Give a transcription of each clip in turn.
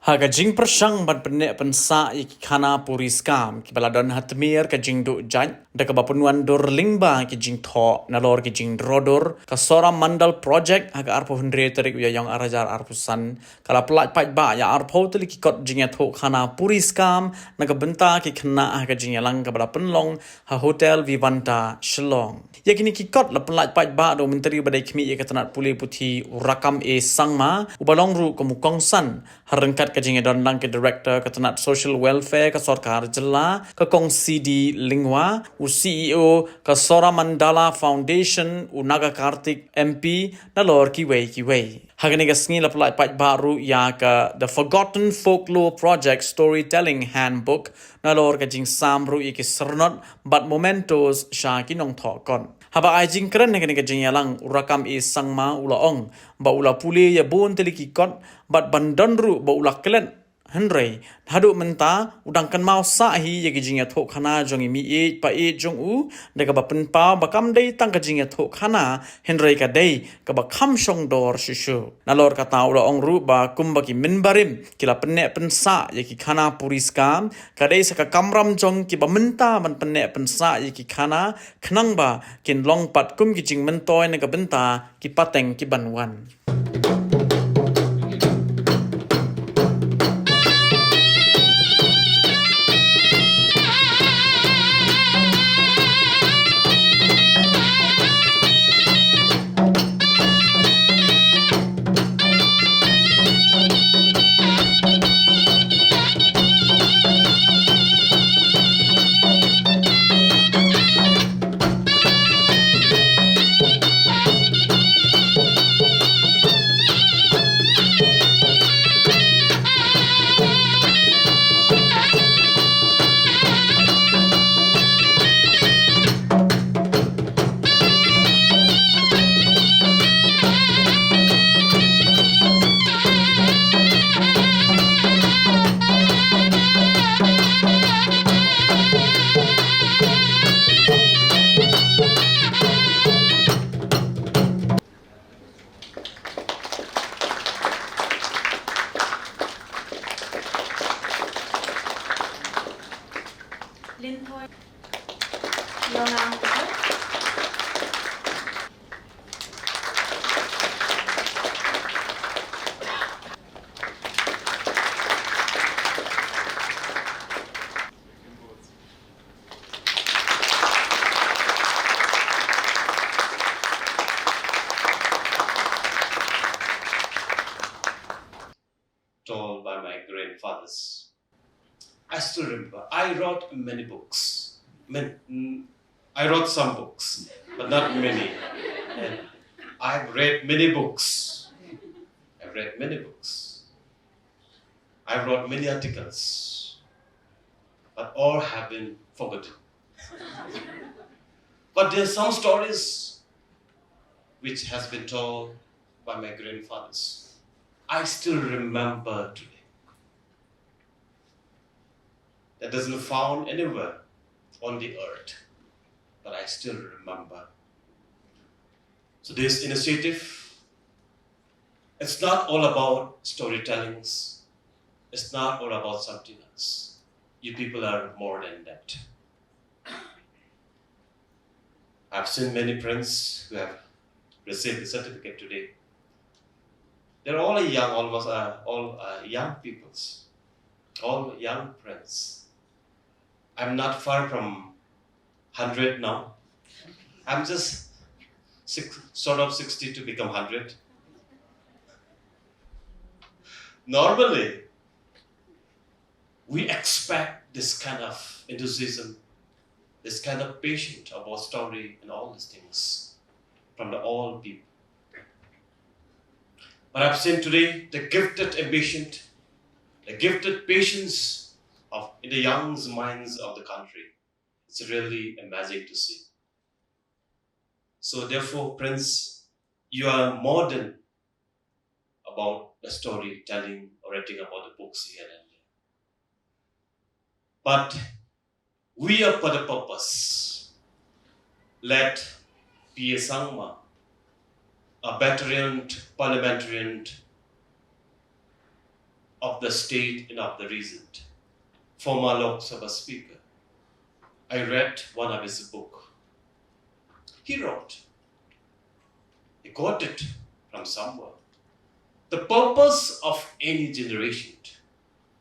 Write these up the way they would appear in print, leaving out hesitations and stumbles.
Haga jing persang ban Pynneh Pynsah ki Khana Puriskam ki baladon hatmir ka jing du jaj da ka bapunuan dor lingba ki jing tho nalor ki jing drodor ka sora mandal project haga arpo hundre tarik ya yang arajar arpusan kala pelaj paj ba ya arpo teli ki kot jing ya tho Khana Puriskam na ka benta ki khna haga jing ya lang ka bala penlong ha hotel Vivanta Shillong ya kini ki kot la pelaj paj ba do menteri badai khmi ya ka tanat puli puthi Rakkam sangma ubalong ru ko mukong san harengkat kajing don lang ke director ka tanat social welfare ka sarkar jilla ka kong CD Lingwa u CEO ka Sora Mandala Foundation u Naga Kartik MP na lor ki wei hagani ka sngi la plai pat baru ya ka the forgotten folklore project storytelling handbook na lor ka jing samru ki sernot but mementos sha ki nong tho kon haba ai jing kren ne ka jing yalang Rakkam sangma ula ong ba ula puli ya bon teliki kot bat bandonru ba ula kelen Henry hadu menta udang kan mau sa hi ya kijing ya thok Khana jong mi e pa e jong u de ka ba pen pa ba kam dei tang ka jing ya thok Khana Henry ka dei ka ba kham shong dor shishu nalor ka ta ula ong ru ba kum ba ki min barim kila Pynneh Pynsah ya ki Khana Puriskam ka dei sa ka Kamram jong ki ba menta ban Pynneh Pynsah ya ki Khana khnang ba kin long pat kum ki jing mentoy ne ka benta ki pateng ki banwan told by my grandfathers. I still remember. I wrote many books. I wrote some books, but not many. And I've read many books. I've read many books. I wrote many articles, but all have been forgotten. But there are some stories which has been told by my grandfathers. I still remember today. That doesn't found anywhere on the earth, but I still remember. So this initiative, it's not all about storytellings. It's not all about something else. You people are more than that. I've seen many friends who have received the certificate today. They're all young, almost all young peoples, all young friends. I'm not far from 100 now. I'm just sort of 60 to become 100. Normally, we expect this kind of enthusiasm, this kind of passion about story and all these things from the all people. But I've seen today the gifted ambition, the gifted patience in the young minds of the country. It's really amazing to see. So therefore, Prince, you are more than about the storytelling or writing about the books here and there. But we are for the purpose. Let P.A. Sangma, a veteran parliamentarian of the state and of the region, former Lok Sabha Speaker. I read one of his book. He wrote, he got it from somewhere. The purpose of any generation,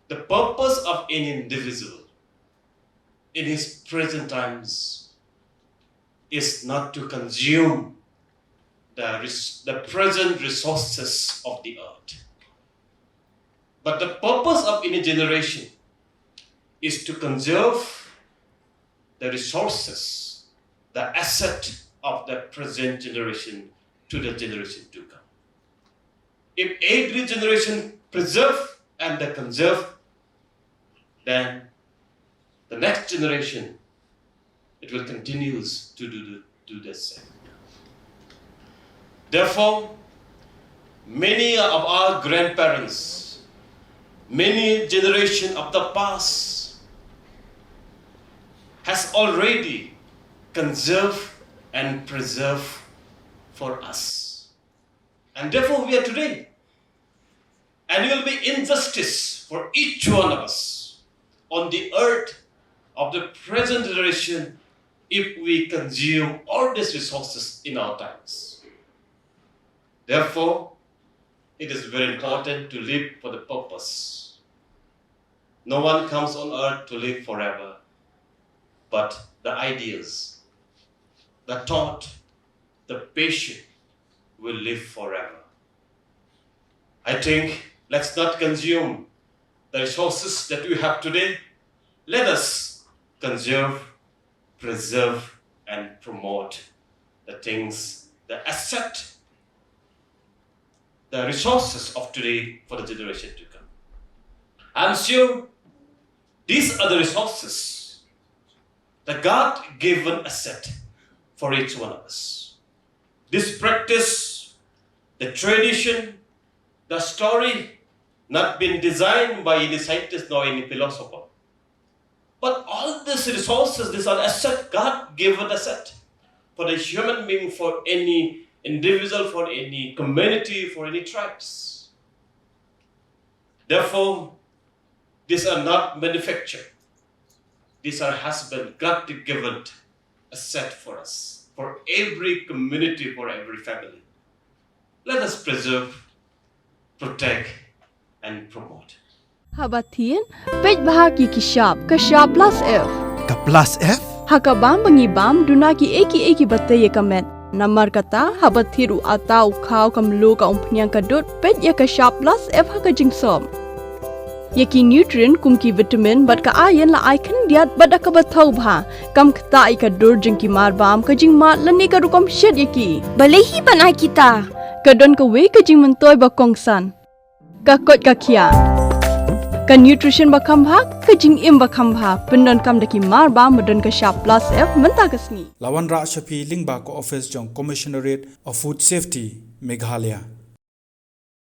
the purpose of any individual in his present times is not to consume the present resources of the earth. But the purpose of any generation is to conserve the resources, the asset of the present generation to the generation to come. If every generation preserve and they conserve, then the next generation, it will continue to do the same. Therefore, many of our grandparents, many generations of the past has already conserved and preserved for us. And therefore we are today. And it will be injustice for each one of us on the earth of the present generation if we consume all these resources in our times. Therefore, it is very important to live for the purpose. No one comes on earth to live forever, but the ideas, the thought, the passion will live forever. I think let's not consume the resources that we have today. Let us conserve, preserve, and promote the things, the asset, the resources of today for the generation to come. I'm sure these are the resources, the God-given asset for each one of us. This practice, the tradition, the story, not been designed by any scientist nor any philosopher. But all these resources, these are asset, God-given asset for the human being, for any individual, for any community, for any tribes. Therefore, these are not manufactured. These are has been God-given asset for us, for every community, for every family. Let us preserve, protect, and promote. Habatin, pej bahagi kishab plus F. Ka plus F? Hakabam mangibam dunaki eki bataye kamet. Namar kata habathiru atau khau kamlu ka umpnyang kadut pej ya kishab plus F haka jingsom. Yaki nutrient kumki vitamin bat ka ayan la icon diat bat ka bathau bha kam kta I ka dur jingki marbam ka jingma lani ka rukom shed yaki. Balehi banai kita. Kadon ka we ka jing mentoy ba kongsan. Ka kot ka kia. Ka nutrition ba kambha ka jing im ba kambha pendon kam daki marba medon ka sharp plus F menta kasni. Lawan Rak Shapi Lingba ko Office Jong Commissionerate of Food Safety Meghalaya.